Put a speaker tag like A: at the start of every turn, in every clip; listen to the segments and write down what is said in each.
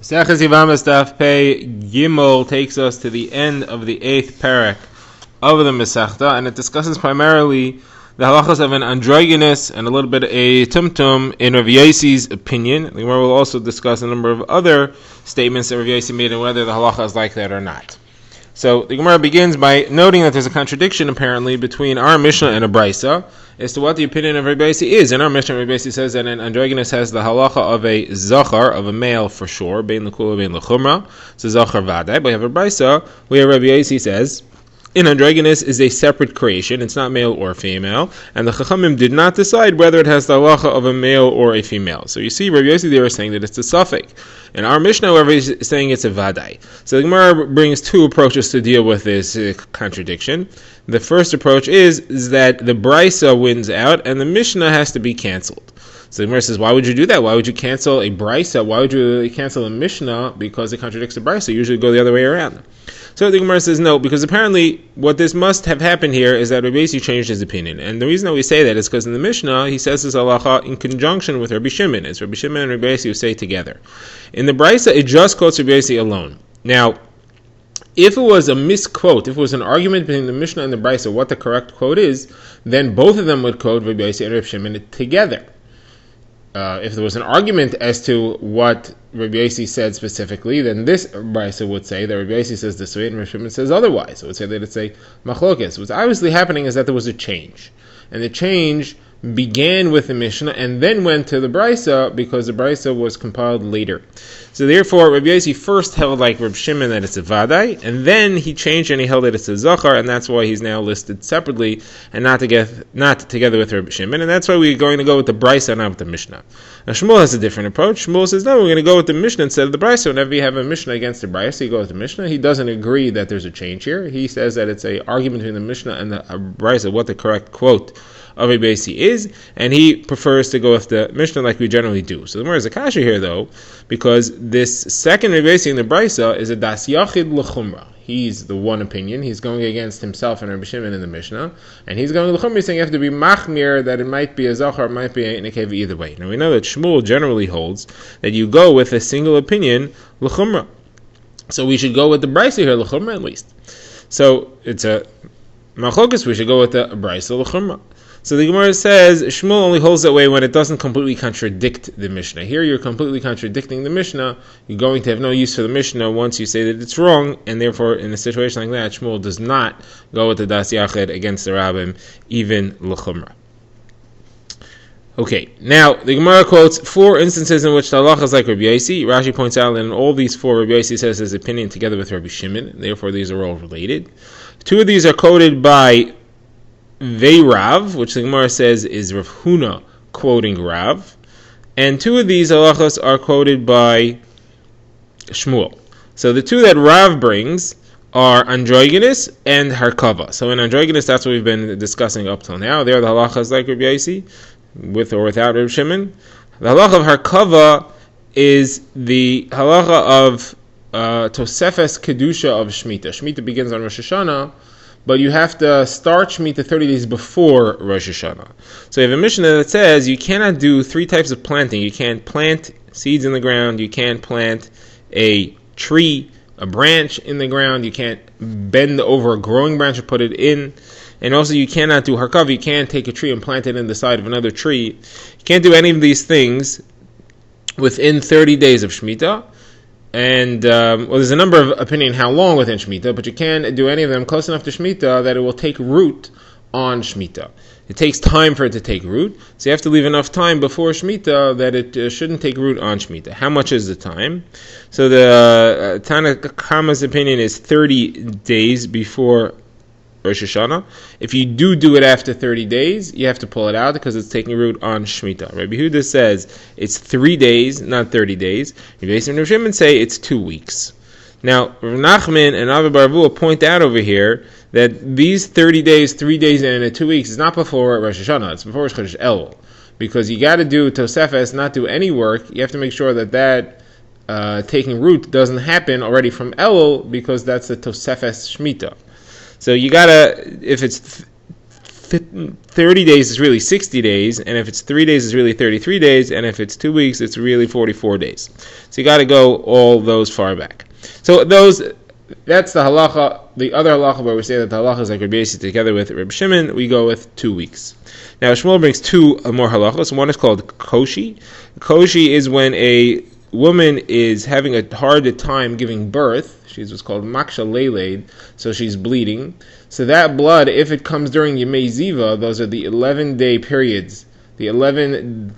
A: Yevamos Daf Pei Gimel takes us to the end of the 8th parak of the Masechta, and it discusses primarily the halachas of an androgynous and a little bit a tumtum in Rav Yossi's opinion. The Gemara will also discuss a number of other statements that Rav Yossi made and whether the halacha is like that or not. So the Gemara begins by noting that there's a contradiction apparently between our Mishnah and a Brisa as to what the opinion of Rav Yossi is. In our Mishnah, Rav Yossi says that an androgynous has the halacha of a zachar, of a male for sure, bein l'kula, bein l'chumra, so zachar vadai. But we have a Brisa where Rav Yossi says an androgynous is a separate creation, it's not male or female, and the Chachamim did not decide whether it has the halacha of a male or a female. So you see, Rav Yossi there is saying that it's a suffix. And our Mishnah, however, is saying it's a vadai. So the Gemara brings two approaches to deal with this contradiction. The first approach is that the Brisa wins out, and the Mishnah has to be canceled. So the Gemara says, why would you do that? Why would you cancel a Brisa? Why would you cancel a Mishnah? Because it contradicts the Brisa. You usually go the other way around. So the Gemara says no, because apparently what this must have happened here is that Rabbi Yossi changed his opinion. And the reason that we say that is because in the Mishnah, he says this halacha in conjunction with Rabbi Shimon. It's Rabbi Shimon and Rabbi Yossi who say together. In the Brisa, it just quotes Rabbi Yossi alone. Now, if it was a misquote, if it was an argument between the Mishnah and the Brisa, what the correct quote is, then both of them would quote Rabbi Yossi and Rabbi Shimon together. If there was an argument as to what Rabbi Yossi said specifically, then this Brisa would say that Rabbi Yossi says this way and Rabbi Shimon says otherwise. It would say that it's a machlokes. What's obviously happening is that there was a change. And the change began with the Mishnah and then went to the Brisa because the Brisa was compiled later. So therefore, Rabbi Yossi first held like Rabbi Shimon that it's a vadai, and then he changed and he held that it's a zachar, and that's why he's now listed separately and not together with Rabbi Shimon, and that's why we're going to go with the Brisa, not with the Mishnah. Now Shmuel has a different approach. Shmuel says, no, we're going to go with the Mishnah instead of the Brisa. Whenever you have a Mishnah against the Brisa, you go with the Mishnah. He doesn't agree that there's a change here. He says that it's an argument between the Mishnah and the Brisa, what the correct quote of Rabbi Yossi is, and he prefers to go with the Mishnah like we generally do. So the more is a kasha here though, because this second Rabbi Yossi in the Brisa is a das yachid l'chumra. He's the one opinion. He's going against himself and Rabbi Shimon in the Mishnah, and he's going l'chumra. He's saying you have to be machmir that it might be a zachar, it might be a nekeva either way. Now we know that Shmuel generally holds that you go with a single opinion l'chumra. So we should go with the Brisa here l'chumra at least. So it's a machlokes. We should go with the Brisa l'chumra. So the Gemara says Shmuel only holds that way when it doesn't completely contradict the Mishnah. Here you're completely contradicting the Mishnah. You're going to have no use for the Mishnah once you say that it's wrong, and therefore in a situation like that, Shmuel does not go with the Das Yachid against the Rabbim, even l'chumra. Okay, now the Gemara quotes 4 instances in which the halacha is like Rabbi Yossi. Rashi points out that in all these 4, Rabbi Yossi says his opinion together with Rabbi Shimon, and therefore these are all related. 2 of these are quoted by Rav, which the Gemara says is Rav Huna quoting Rav, and 2 of these halachas are quoted by Shmuel. So the 2 that Rav brings are androgynous and harkava. So in androgynous, that's what we've been discussing up till now. There are the halachas like Rabbi Yossi, with or without Rabbi Shimon. The halacha of harkava is the halacha of Tosefes Kedusha of Shemitah. Shemitah begins on Rosh Hashanah, but you have to start Shemitah 30 days before Rosh Hashanah. So you have a Mishnah that says you cannot do 3 types of planting. You can't plant seeds in the ground, you can't plant a tree, a branch in the ground, you can't bend over a growing branch and put it in, and also you cannot do harkav, you can't take a tree and plant it in the side of another tree. You can't do any of these things within 30 days of Shemitah. And, there's a number of opinion how long within Shemitah, but you can't do any of them close enough to Shemitah that it will take root on Shemitah. It takes time for it to take root, so you have to leave enough time before Shemitah that it shouldn't take root on Shemitah. How much is the time? So the Tana Kama's opinion is 30 days before Rosh Hashanah. If you do it after 30 days, you have to pull it out because it's taking root on Shemitah. Rabbi Huda says it's 3 days, not 30 days. Rabbi Yossi and Rabbi Shimon say it's 2 weeks. Now, Rav Nachman and Avi Barvua point out over here that these 30 days, 3 days and 2 weeks is not before Rosh Hashanah, it's before Rosh Chodesh Elul. Because you got to do Tosefes, not do any work. You have to make sure that taking root doesn't happen already from Elul, because that's the Tosefes Shemitah. So you gotta, if it's 30 days, it's really 60 days, and if it's 3 days, it's really 33 days, and if it's 2 weeks, it's really 44 days. So you got to go all those far back. So that's the halacha. The other halacha where we say that the halacha is like Rabbi Yossi together with Rabbi Shimon, we go with 2 weeks. Now Shmuel brings two more halachas. One is called koshi. Koshi is when a woman is having a hard time giving birth. She's what's called maksha leiled, so she's bleeding. So that blood, if it comes during Yemei Ziva, those are the 11-day periods, the 11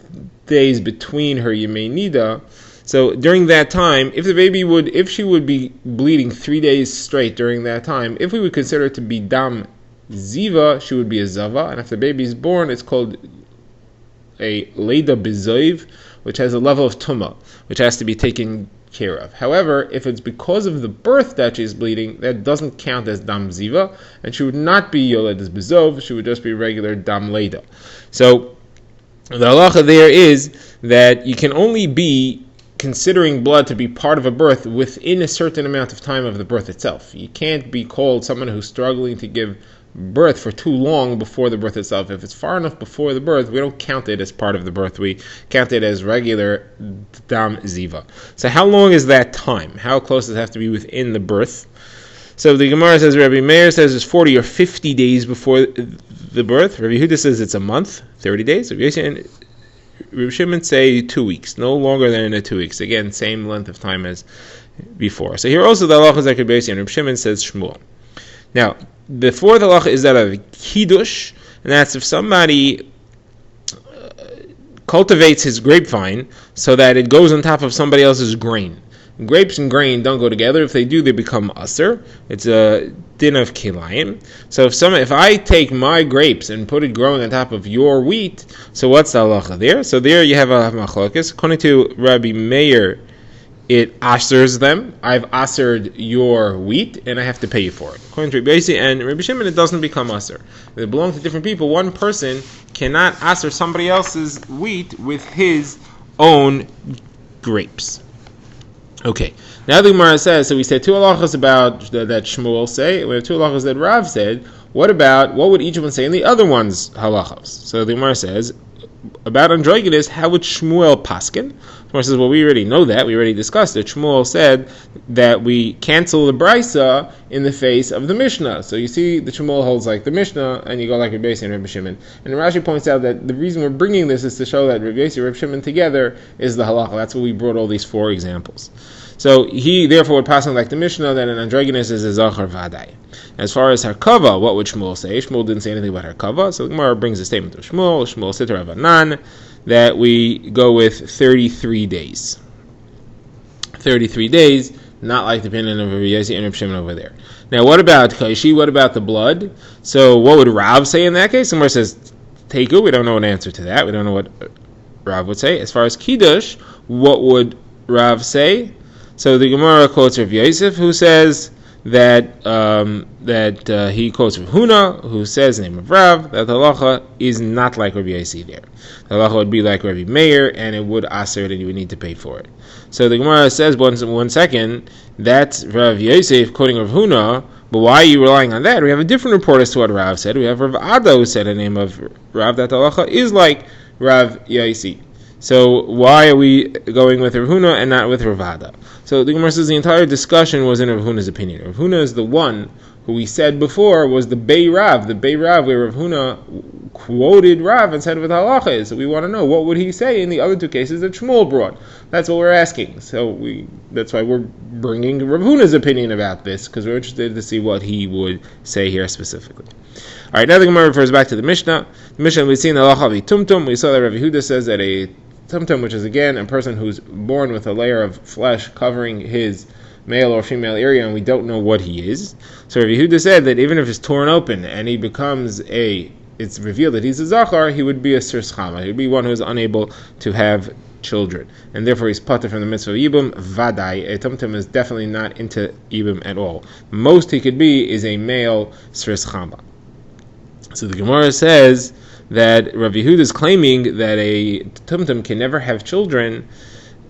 A: days between her Yemei Nida. So during that time, if she would be bleeding 3 days straight during that time, if we would consider it to be dam ziva, she would be a zava, and if the baby is born, it's called a leida bizoiv, which has a level of tumah, which has to be taken care of. However, if it's because of the birth that she's bleeding, that doesn't count as dam ziva, and she would not be yoled as bizov, she would just be regular dam leida. So the halacha there is that you can only be considering blood to be part of a birth within a certain amount of time of the birth itself. You can't be called someone who's struggling to give birth for too long before the birth itself. If it's far enough before the birth, we don't count it as part of the birth. We count it as regular dam ziva. So how long is that time? How close does it have to be within the birth? So the Gemara says, Rabbi Meir says it's 40 or 50 days before the birth. Rabbi Yehuda says it's a month, 30 days. Rabbi Shimon say 2 weeks, no longer than 2 weeks. Again, same length of time as before. So here also the halacha is like Rabbi Yossi, and Rabbi Shimon says Shmuel. Now, the fourth halacha is that of kiddush, and that's if somebody cultivates his grapevine so that it goes on top of somebody else's grain. Grapes and grain don't go together. If they do, they become aser. It's a din of kilayim. So if I take my grapes and put it growing on top of your wheat, so what's the halacha there? So there you have a machlokes. According to Rabbi Meir, it asers them. I've asered your wheat, and I have to pay you for it. According to Rabbi Yossi and Rabbi Shimon, it doesn't become aser. They belong to different people. One person cannot aser somebody else's wheat with his own grapes. Okay, now the Gemara says, so we said two halachas about that Shmuel say, we have two halachas that Rav said. What would each one say in the other one's halachas? So the Gemara says, about androgynous, how would Shmuel paskin? Shmuel says, well, we already know that. We already discussed it. Shmuel said that we cancel the brisa in the face of the Mishnah. So you see, the Shmuel holds like the Mishnah, and you go like Rabbi Yossi and Rabbi Shimon. And Rashi points out that the reason we're bringing this is to show that Rabbi Yossi and Rabbi Shimon together is the halacha. That's why we brought all these four examples. So he therefore would pass on like the Mishnah that an androgynous is a zachar vadai. As far as harkava, what would Shmuel say? Shmuel didn't say anything about harkava, so the Gemara brings a statement of Shmuel sitter avanan, that we go with 33 days. 33 days, not like the opinion of Rabbi Yossi and Rabbi Shimon over there. Now, what about kaishi? What about the blood? So, what would Rav say in that case? Somewhere says teiku. We don't know an answer to that. We don't know what Rav would say. As far as kiddush, what would Rav say? So the Gemara quotes Rav Yosef, who says that he quotes Rav Huna, who says the name of Rav, that the halacha is not like Rabbi Yosef there. The halacha would be like Rabbi Meir, and it would aser it, and you would need to pay for it. So the Gemara says, one second, that's Rav Yosef quoting Rav Huna, but why are you relying on that? We have a different report as to what Rav said. We have Rav Ada, who said the name of Rav, that the halacha is like Rav Yosef. So why are we going with Rav Huna and not with Rav Ada? So the Gemara says the entire discussion was in Rav Huna's opinion. Rav Huna is the one who we said before was the Bei Rav where Rav Huna quoted Rav and said what the halacha is. So we want to know what would he say in the other two cases that Shmuel brought. That's what we're asking. So that's why we're bringing Rav Huna's opinion about this, because we're interested to see what he would say here specifically. All right, now the Gemara refers back to the Mishnah. The Mishnah we've seen the halacha of tumtum. We saw that Rav Yehuda says that a tumtum, which is again a person who's born with a layer of flesh covering his male or female area, and we don't know what he is. So Rav Yehuda said that even if it's torn open and he becomes it's revealed that he's a zachar, he would be a sir schama. He would be one who is unable to have children, and therefore he's pater from the mitzvah of yibum. Vadai, a tumtum is definitely not into yibum at all. Most he could be is a male sir schama. So the Gemara says that Rav Yehuda is claiming that a tumtum can never have children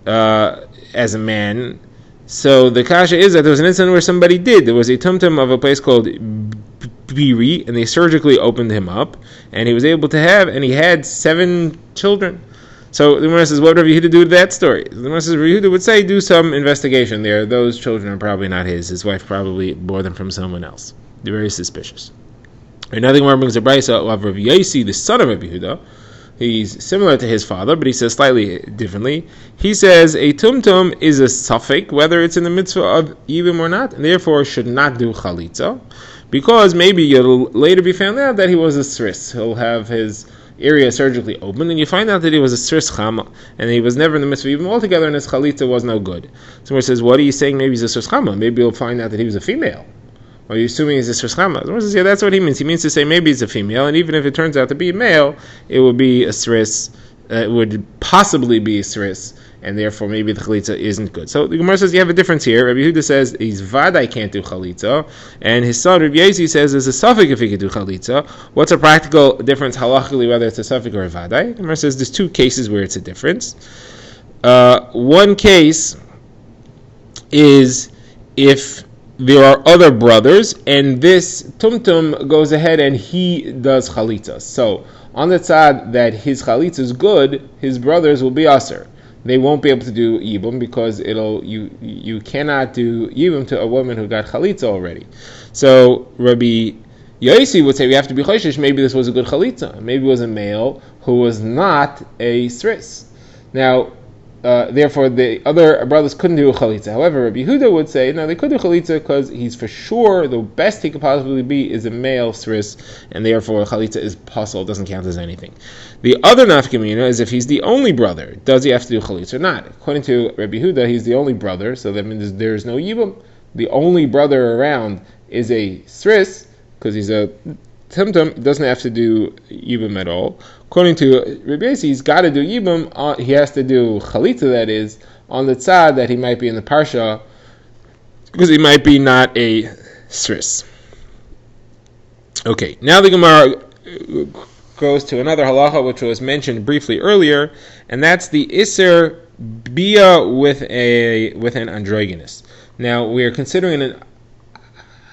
A: as a man. So the kasha is that there was an incident where somebody did. There was a tumtum of a place called biri, and they surgically opened him up, and he was able to have, and he had 7 children. So the Gemara says, what would Rabbi Yehuda do with that story? The Gemara says, Rabbi Yehuda would say, do some investigation there. Those children are probably not his. His wife probably bore them from someone else. They're very suspicious. Another Gemara brings a brayso of Rabbi Yosi, the son of Rabbi Yehuda. He's similar to his father, but he says slightly differently. He says a tumtum is a suffix, whether it's in the mitzvah of yibum or not, and therefore should not do chalitza, because maybe you'll later be found out that he was a sris. He'll have his area surgically open, and you find out that he was a sris chama, and he was never in the mitzvah even altogether, and his chalitza was no good. Someone says, what are you saying? Maybe he's a sris chama. Maybe you'll find out that he was a female. Are you assuming he's a sris chama? Someone says, yeah, that's what he means. He means to say maybe it's a female, and even if it turns out to be a male, it would be a sris. It would possibly be a sris, and therefore maybe the chalitza isn't good. So the Gemara says you have a difference here. Rabbi Yehuda says he's vadai can't do chalitza, and his son Rabbi Yosi says there's a suffix if he could do chalitza. What's a practical difference halachically whether it's a suffix or a vadai? The Gemara says there's 2 cases where it's a difference. One case is if there are other brothers, and this tumtum goes ahead and he does chalitza. So on the tzad that his chalitza is good, his brothers will be aser. They won't be able to do yibum because you cannot do yibum to a woman who got chalitza already. So Rabbi Yosi would say we have to be choishish. Maybe this was a good chalitza. Maybe it was a male who was not a sris. Now, therefore, the other brothers couldn't do a chalitza. However, Rabbi Yehuda would say, no, they could do chalitza because he's for sure the best he could possibly be is a male sris, and therefore chalitza is possible, doesn't count as anything. The other nafkamina is if he's the only brother, does he have to do chalitza or not? According to Rabbi Yehuda, he's the only brother, so that means there's no yibum. The only brother around is a sris, because he's a tumtum, doesn't have to do yibum at all. According to Rabbi Yosi, he's got to do yibum. He has to do chalitza, that is, on the tzad that he might be in the parsha, because he might be not a sris. Okay, now the Gemara goes to another halacha which was mentioned briefly earlier, and that's the iser bia with an androgynous. Now we are considering an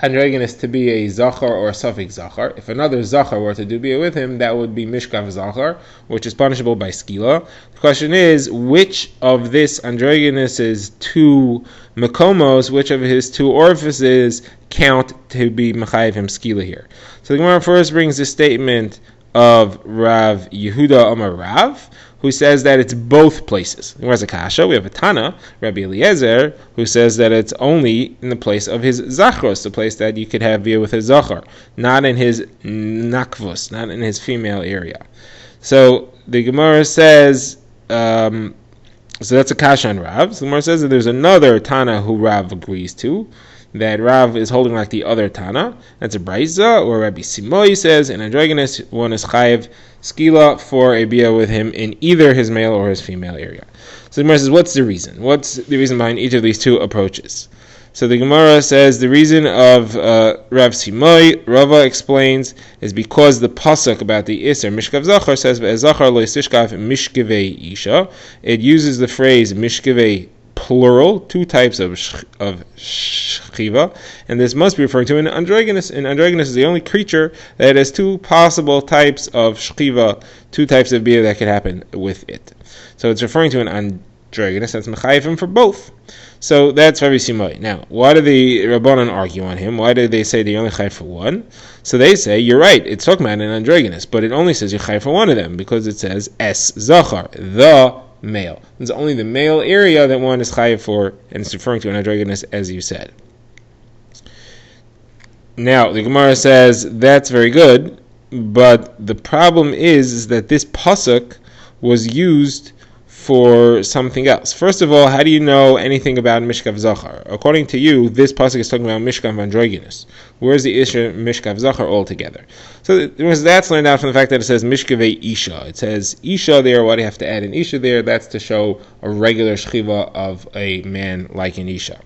A: androgynous to be a zachar or a suffix zachar. If another zachar were to do bia with him, that would be mishkav zachar, which is punishable by skila. The question is, which of this androgynous' 2 makomos, which of his 2 orifices count to be mechayev him skila here? So the Gemara first brings the statement of Rav Yehuda Amar Rav, who says that it's both places. Where's a kasha? We have a Tana, Rabbi Eliezer, who says that it's only in the place of his zachros, the place that you could have bia with his zachar, not in his nakvus, not in his female area. So the Gemara says, so that's a kasha on Rav. So the Gemara says that there's another Tana who Rav agrees to, that Rav is holding like the other Tana. That's a Braiza, or Rabbi Simoi says, an androgynous one is chayiv skila for a bia with him in either his male or his female area. So the Gemara says, what's the reason? What's the reason behind each of these 2 approaches? So the Gemara says the reason of Rav Simoi, Rava explains, is because the pasuk about the Isser Mishkav Zachar says, "Ve'ezachar lo yisishkav mishkevei isha." It uses the phrase mishkevei plural, 2 types of shchiva, and this must be referring to an androgynous. An androgynous is the only creature that has 2 possible types of shchiva, 2 types of bia that could happen with it. So it's referring to an androgynous that's mechayivim for both. So that's Rabbi Simoi. Now, why do the Rabbanan argue on him? Why do they say they only chayiv for one? So they say, you're right, it's talking about an androgynous, but it only says you're chayiv for one of them, because it says es zachar, the male. It's only the male area that one is chayiv for, and it's referring to an androgynous, as you said. Now, the Gemara says, that's very good, but the problem is that this pasuk was used for something else. First of all, how do you know anything about Mishkav Zachar? According to you, this pasuk is talking about Mishkav Androgynous. Where's the issue Mishkav Zachar altogether? So that's learned out from the fact that it says Mishkavei Isha. It says Isha there. Why do you have to add an Isha there? That's to show a regular shchiva of a man like an Isha.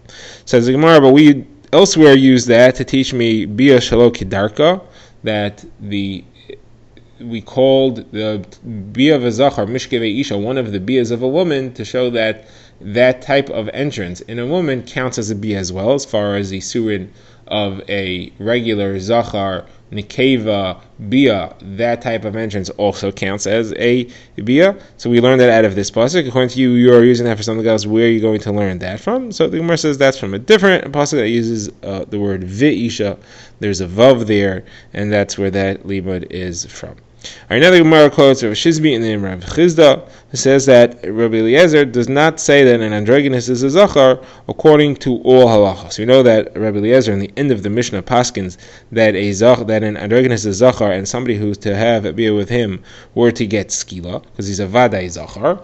A: Says the Gemara, but we elsewhere use that to teach me Bia Shalo Kidarka, that we called the Bia V'Zachar Mishkevei Isha, one of the Bias of a woman, to show that that type of entrance in a woman counts as a Bia as well, as far as the Surin of a regular Zachar nekeva, bia, that type of entrance also counts as a bia. So we learned that out of this pasuk. According to you, you are using that for something else. Where are you going to learn that from? So the Gemara says that's from a different pasuk that uses the word ve'isha. There's a vav there, and that's where that limud is from. Alright, now the Gemara quotes Rav Shizbi in the Rav Chizda, who says that Rabbi Eliezer does not say that an androgynous is a zachar according to all halachos. So we know that Rabbi Eliezer in the end of the Mishnah paskins that an androgynous is a zachar, and somebody who's to have a bia with him were to get skila because he's a vadai zachar.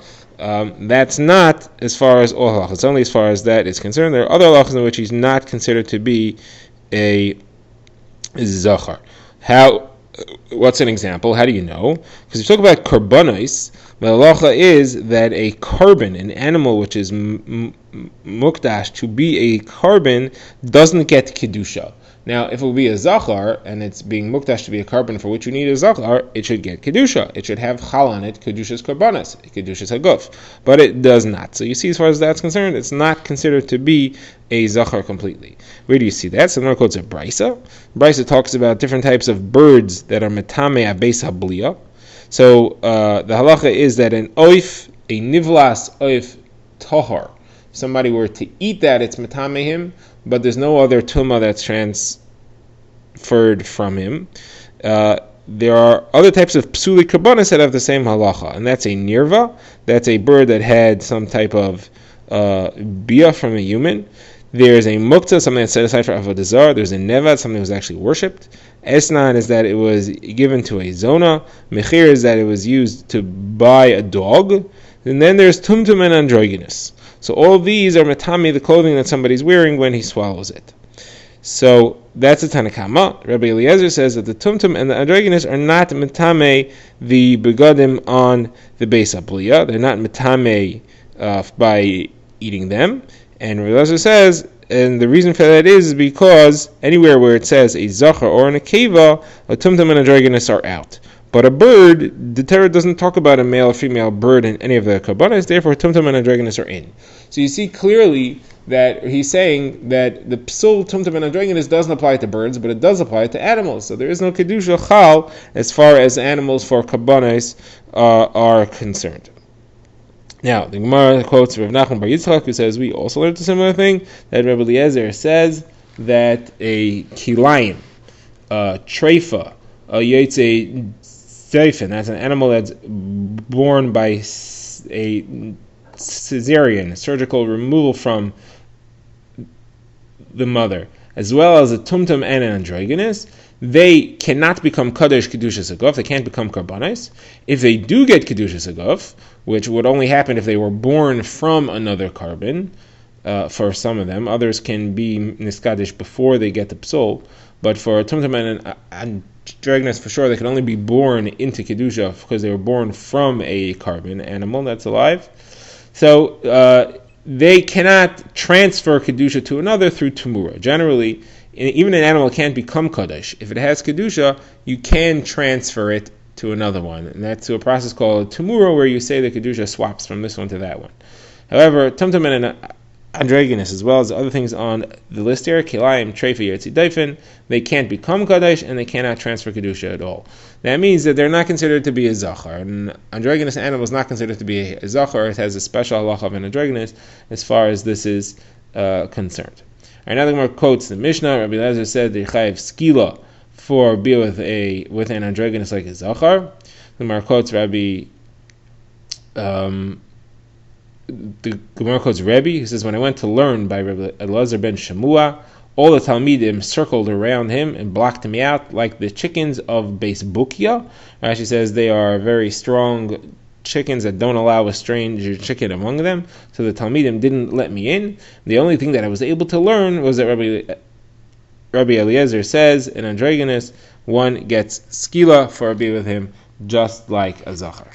A: That's not as far as all halachos. It's only as far as that is concerned. There are other halachos in which he's not considered to be a zachar. What's an example? How do you know? Because if you talk about karbanos, the halacha is that a carbon, an animal which is mukdash to be a carbon, doesn't get kedusha. Now, if it will be a zachar, and it's being mukdash to be a carbon for which you need a zachar, it should get kedusha. It should have chal on it, kedushas karbanos, kedushas haguf. But it does not. So you see, as far as that's concerned, it's not considered to be a zachar completely. Where do you see that? So the Gemara quotes a brisa. Brisa talks about different types of birds that are metame abeis habliya. So the halacha is that an oif, a nivlas oif tahar, if somebody were to eat that, it's metame him, but there's no other tumah that's transferred from him. There are other types of psuli karbanos that have the same halacha, and that's a nirva. That's a bird that had some type of bia from a human. There's a mukta, something that's set aside for avodah zarah. There's a nevad, something that was actually worshipped. Esnan is that it was given to a zona. Mechir is that it was used to buy a dog. And then there's tumtum and androgynous. So all of these are metame, the clothing that somebody's wearing when he swallows it. So that's a Tanakama. Rabbi Eliezer says that the tumtum and the androgynous are not metame the begadim on the beis habliya. They're not metame by eating them. And Rabbi Eliezer says, and the reason for that is because anywhere where it says a zachar or an akeva, a tumtum and androgynous are out. But a bird, the Torah doesn't talk about a male or female bird in any of the karbanos, therefore tumtum and androgynous are in. So you see clearly that he's saying that the psul, tumtum, and androgynous doesn't apply to birds, but it does apply to animals. So there is no kedusha chal as far as animals for karbanos are concerned. Now, the Gemara quotes Rav Nachman Bar Yitzchak, who says we also learned a similar thing, that Rabbi Eliezer says that a kilayim, treifa, a yetze Zayfin, that's an animal that's born by a cesarean, surgical removal from the mother, as well as a tumtum and an androgynous, they cannot become kadosh kedushas haguf. They can't become karbanos. If they do get kedushas haguf, which would only happen if they were born from another carbon, for some of them, others can be niskadish before they get the psul. But for a tumtum and androgynous, for sure, they can only be born into kedusha because they were born from a carbon animal that's alive. So they cannot transfer kedusha to another through tumura. Generally, even an animal can't become kadosh. If it has kedusha, you can transfer it to another one, and that's to a process called tumura, where you say the kedusha swaps from this one to that one. However, tumtum and androgynous, as well as other things on the list here, kilayim, treifa, yetzi daifin, they can't become kadosh and they cannot transfer kedusha at all. That means that they're not considered to be a zachar. An androgynous animal is not considered to be a zachar. It has a special halacha of an androgynous as far as this is concerned. Alright, now the Gemara quotes the Mishnah. Rabbi Eliezer said the chayiv skila for be with an androgynous like a zachar. The Gemara quotes the Gemara quotes Rebbe, who says, when I went to learn by Rabbi Elazar ben Shemua, all the Talmidim circled around him and blocked me out like the chickens of Beis Bukia. Rashi says they are very strong chickens that don't allow a stranger chicken among them. So the Talmidim didn't let me in. The only thing that I was able to learn was that Rabbi Eliezer says, in androgynous, one gets skila for a be with him, just like a zachar.